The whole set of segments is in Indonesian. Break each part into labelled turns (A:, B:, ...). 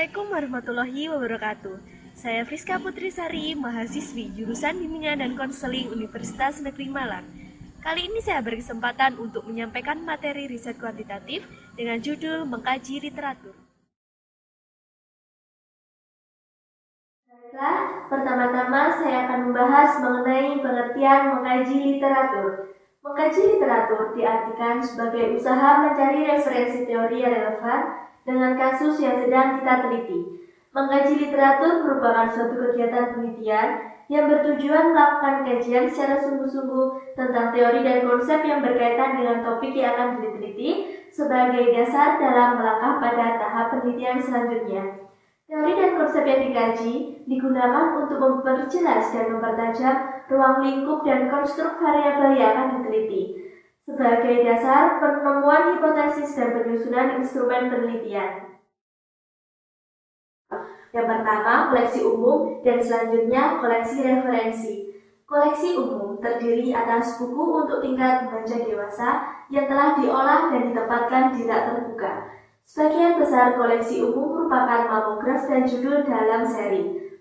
A: Assalamualaikum warahmatullahi wabarakatuh. Saya Friska Putrisari, mahasiswi jurusan Bimbingan dan Konseling Universitas Negeri Malang. Kali ini saya berkesempatan untuk menyampaikan materi riset kuantitatif dengan judul Mengkaji Literatur. Baiklah, pertama-tama saya akan membahas mengenai pengertian mengkaji literatur. Mengkaji literatur diartikan sebagai usaha mencari referensi teori yang relevan dengan kasus yang sedang kita teliti. Mengkaji literatur merupakan suatu kegiatan penelitian yang bertujuan melakukan kajian secara sungguh-sungguh tentang teori dan konsep yang berkaitan dengan topik yang akan diteliti sebagai dasar dalam melangkah pada tahap penelitian selanjutnya. Teori dan konsep yang dikaji digunakan untuk memperjelas dan mempertajam ruang lingkup dan konstruk variabel yang akan diteliti sebagai dasar penemuan hipotesis dan penyusunan instrumen penelitian. Yang pertama, koleksi umum dan selanjutnya koleksi referensi. Koleksi umum terdiri atas buku untuk tingkat membaca dewasa yang telah diolah dan ditempatkan di rak terbuka. Sebagian besar koleksi umum merupakan monograf dan judul dalam seri.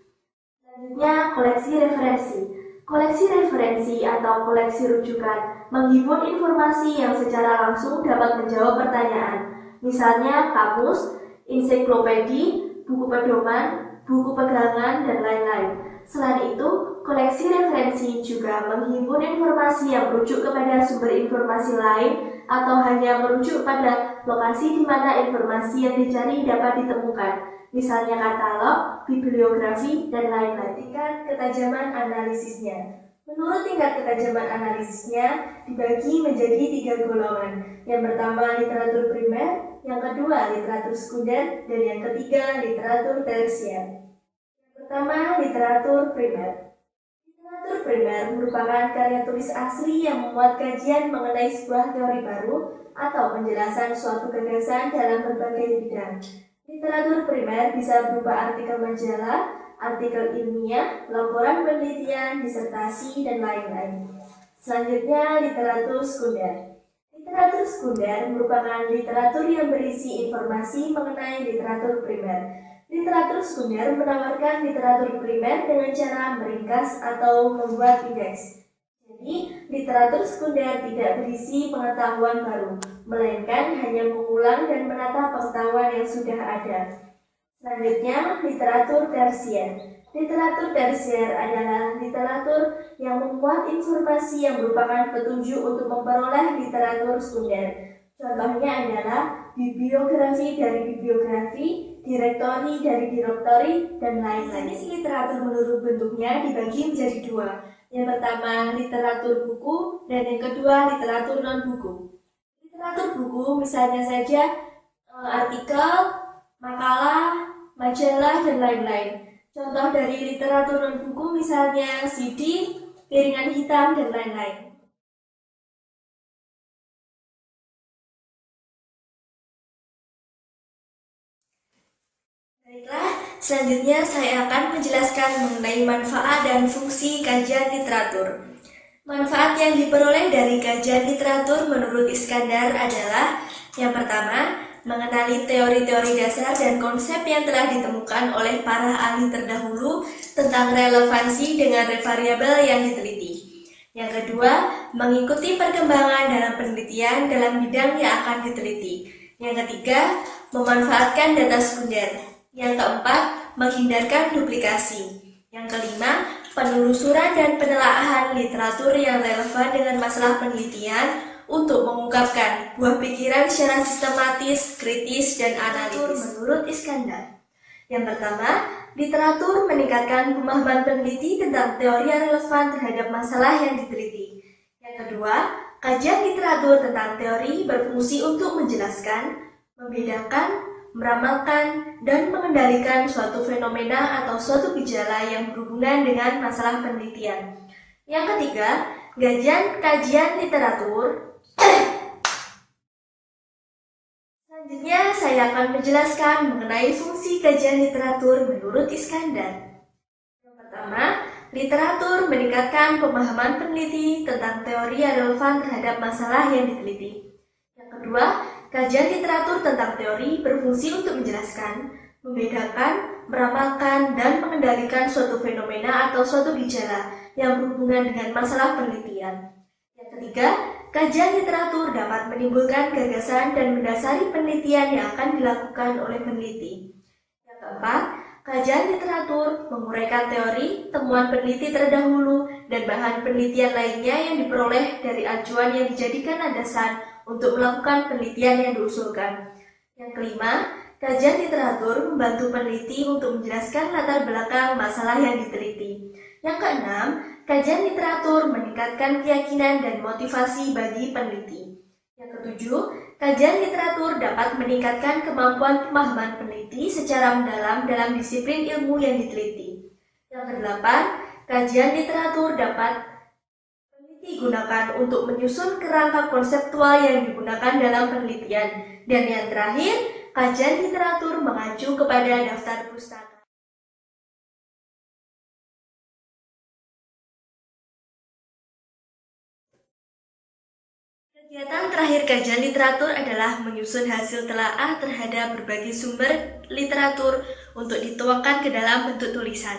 A: Selanjutnya, koleksi referensi. Koleksi referensi atau koleksi rujukan menghimpun informasi yang secara langsung dapat menjawab pertanyaan, misalnya kamus, ensiklopedi, buku pedoman, buku pegangan, dan lain-lain. Selain itu, koleksi referensi juga menghimpun informasi yang merujuk kepada sumber informasi lain atau hanya merujuk pada lokasi di mana informasi yang dicari dapat ditemukan, misalnya katalog, bibliografi, dan lain-lain. Tingkat ketajaman analisisnya. Menurut tingkat ketajaman analisisnya dibagi menjadi 3 golongan. Yang pertama literatur primer, yang kedua literatur sekunder, dan yang ketiga literatur tersier. Yang pertama literatur primer. Literatur primer merupakan karya tulis asli yang memuat kajian mengenai sebuah teori baru atau penjelasan suatu gagasan dalam berbagai bidang. Literatur primer bisa berupa artikel majalah, artikel ilmiah, laporan penelitian, disertasi, dan lain-lain. Selanjutnya, literatur sekunder. Literatur sekunder merupakan literatur yang berisi informasi mengenai literatur primer. Literatur sekunder menawarkan literatur primer dengan cara meringkas atau membuat indeks. Jadi, literatur sekunder tidak berisi pengetahuan baru, melainkan hanya mengulang dan menata pengetahuan yang sudah ada. Selanjutnya, literatur tersier. Literatur tersier adalah literatur yang memuat informasi yang merupakan petunjuk untuk memperoleh literatur sekunder. Contohnya adalah bibliografi dari bibliografi, direktori dari direktori, dan lain-lain. Jenis literatur menurut bentuknya dibagi menjadi 2. Yang pertama, literatur buku, dan yang kedua, literatur non-buku. Literatur buku misalnya saja artikel, makalah, majalah, dan lain-lain. Contoh dari literatur non-buku misalnya CD, piringan hitam, dan lain-lain. Baiklah, selanjutnya saya akan menjelaskan mengenai manfaat dan fungsi kajian literatur. Manfaat yang diperoleh dari kajian literatur menurut Iskandar adalah yang pertama, mengenali teori-teori dasar dan konsep yang telah ditemukan oleh para ahli terdahulu tentang relevansi dengan variabel yang diteliti. Yang kedua, mengikuti perkembangan dalam penelitian dalam bidang yang akan diteliti. Yang ketiga, memanfaatkan data sekunder. Yang keempat, menghindarkan duplikasi. Yang kelima, penelusuran dan penelaahan literatur yang relevan dengan masalah penelitian untuk mengungkapkan buah pikiran secara sistematis, kritis, dan analitis menurut Iskandar. Yang pertama, literatur meningkatkan pemahaman peneliti tentang teori yang relevan terhadap masalah yang diteliti. Yang kedua, kajian literatur tentang teori berfungsi untuk menjelaskan, membedakan, meramalkan, dan mengendalikan suatu fenomena atau suatu gejala yang berhubungan dengan masalah penelitian. Yang ketiga, kajian literatur. Selanjutnya, saya akan menjelaskan mengenai fungsi kajian literatur menurut Iskandar. Yang pertama, literatur meningkatkan pemahaman peneliti tentang teori yang relevan terhadap masalah yang diteliti. Yang kedua, kajian literatur tentang teori berfungsi untuk menjelaskan, membedakan, meramalkan, dan mengendalikan suatu fenomena atau suatu gejala yang berhubungan dengan masalah penelitian. Yang ketiga, kajian literatur dapat menimbulkan gagasan dan mendasari penelitian yang akan dilakukan oleh peneliti. Yang keempat, kajian literatur menguraikan teori, temuan peneliti terdahulu, dan bahan penelitian lainnya yang diperoleh dari acuan yang dijadikan landasan untuk melakukan penelitian yang diusulkan. Yang kelima, kajian literatur membantu peneliti untuk menjelaskan latar belakang masalah yang diteliti. Yang keenam, kajian literatur meningkatkan keyakinan dan motivasi bagi peneliti. Yang ketujuh, kajian literatur dapat meningkatkan kemampuan pemahaman peneliti secara mendalam dalam disiplin ilmu yang diteliti. Yang kedelapan, kajian literatur dapat peneliti gunakan untuk menyusun kerangka konseptual yang digunakan dalam penelitian. Dan yang terakhir, kajian literatur mengacu kepada daftar pustaka. Kegiatan terakhir kajian literatur adalah menyusun hasil telaah terhadap berbagai sumber literatur untuk dituangkan ke dalam bentuk tulisan.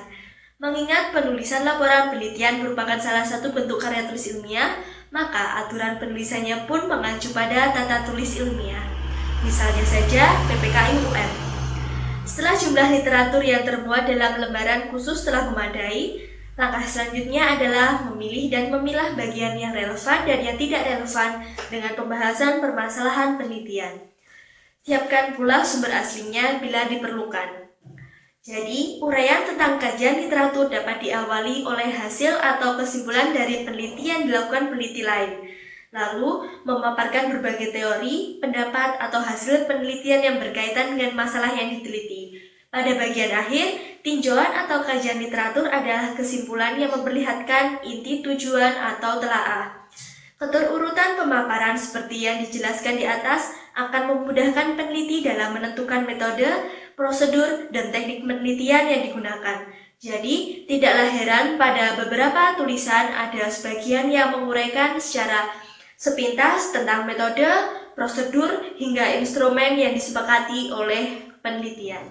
A: Mengingat penulisan laporan penelitian merupakan salah satu bentuk karya tulis ilmiah, maka aturan penulisannya pun mengacu pada tata tulis ilmiah. Misalnya saja PPKI UM. Setelah jumlah literatur yang termuat dalam lembaran khusus telah memadai, langkah selanjutnya adalah memilih dan memilah bagian yang relevan dan yang tidak relevan dengan pembahasan permasalahan penelitian. Siapkan pula sumber aslinya bila diperlukan. Jadi, uraian tentang kajian literatur dapat diawali oleh hasil atau kesimpulan dari penelitian yang dilakukan peneliti lain. Lalu, memaparkan berbagai teori, pendapat, atau hasil penelitian yang berkaitan dengan masalah yang diteliti. Pada bagian akhir, tinjauan atau kajian literatur adalah kesimpulan yang memperlihatkan inti tujuan atau telaah. Keterurutan pemaparan seperti yang dijelaskan di atas akan memudahkan peneliti dalam menentukan metode, prosedur, dan teknik penelitian yang digunakan. Jadi, tidaklah heran pada beberapa tulisan ada sebagian yang menguraikan secara sepintas tentang metode, prosedur, hingga instrumen yang disepakati oleh penelitian.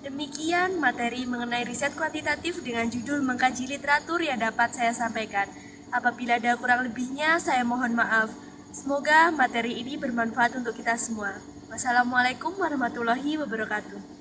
A: Demikian materi mengenai riset kuantitatif dengan judul mengkaji literatur yang dapat saya sampaikan. Apabila ada kurang lebihnya, saya mohon maaf. Semoga materi ini bermanfaat untuk kita semua. Wassalamualaikum warahmatullahi wabarakatuh.